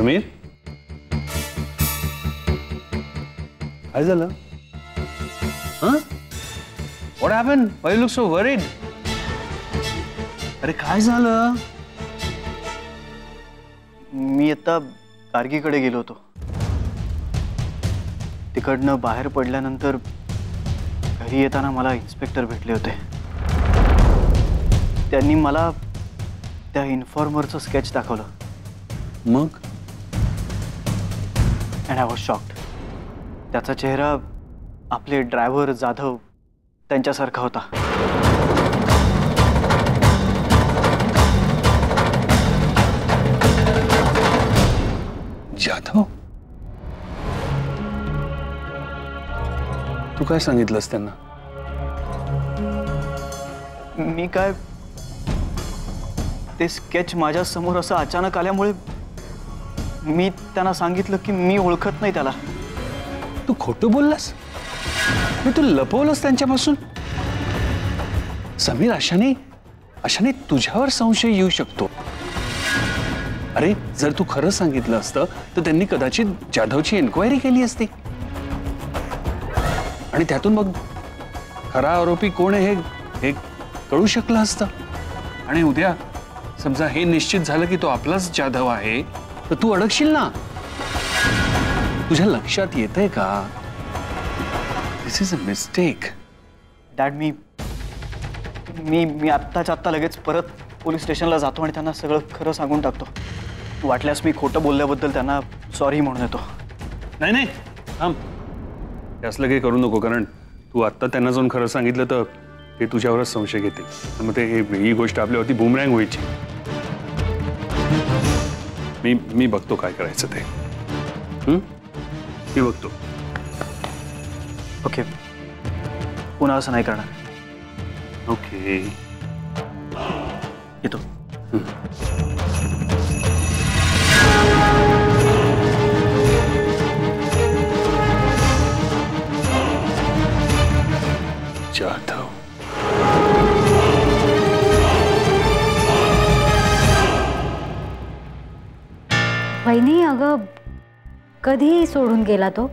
समीर, काय झालं? What happened? Why you look so worried? अरे काय झालं? मी आता गार्गीकडे गेलो होतो. तिकडनं बाहेर पडल्यानंतर घरी येताना मला इन्स्पेक्टर भेटले होते. त्यांनी मला त्या इन्फॉर्मरचं स्केच दाखवलं. मग? And I was shocked. त्याचा चेहरा आपले ड्रायव्हर जाधव त्यांच्यासारखा होता. जाधव? तू काय सांगितलंस त्यांना? मी काय, ते स्केच माझ्या समोर असं अचानक आल्यामुळे मी त्यांना सांगितलं की मी ओळखत नाही त्याला. तू खोटं बोललास? मी तू लपवलंस त्यांच्यापासून? समीर, अशाने तुझ्यावर संशय येऊ शकतो. अरे जर तू खरं सांगितलं असतं तर त्यांनी कदाचित जाधवची एन्क्वायरी केली असती आणि त्यातून मग खरा आरोपी कोण आहे हे कळू शकलं असतं. आणि उद्या समजा हे निश्चित झालं की तो आपलाच जाधव आहे तर तू अडकशील ना. तुझ्या लक्षात येतंय का? दिस इज अ मिस्टेक. डॅड, मी आत्ताच्या आत्ता लगेच परत पोलीस स्टेशनला जातो आणि त्यांना सगळं खरं सांगून टाकतो. वाटल्यास मी खोटं बोलल्याबद्दल त्यांना सॉरी म्हणून येतो. नाही थांब, असलं काही करू नको, कारण तू आत्ता त्यांना जाऊन खरं सांगितलं तर ते तुझ्यावरच संशय घेतील. मग ते ही गोष्ट आपल्यावरती बूमरँग व्हायची. मी बघतो काय करायचं ते. मी बघतो. ओके, पुन्हा असं नाही करणार. ओके, येतो. जाधव. वहिनी, अगं कधीही सोडून गेला तो.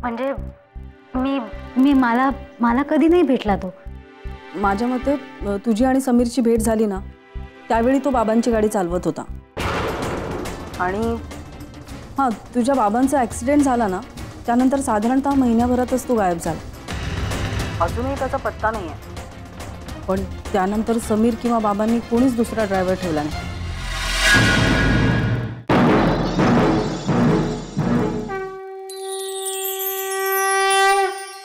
म्हणजे मला कधी नाही भेटला तो. माझ्या मते तुझी आणि समीरची भेट झाली ना त्यावेळी तो बाबांची गाडी चालवत होता. आणि हां, तुझ्या बाबांचा ॲक्सिडेंट झाला ना त्यानंतर साधारणतः महिन्याभरातच तो गायब झाला. अजूनही त्याचा पत्ता नाही आहे. पण त्यानंतर समीर किंवा बाबांनी कोणीच दुसरा ड्रायव्हर ठेवला नाही.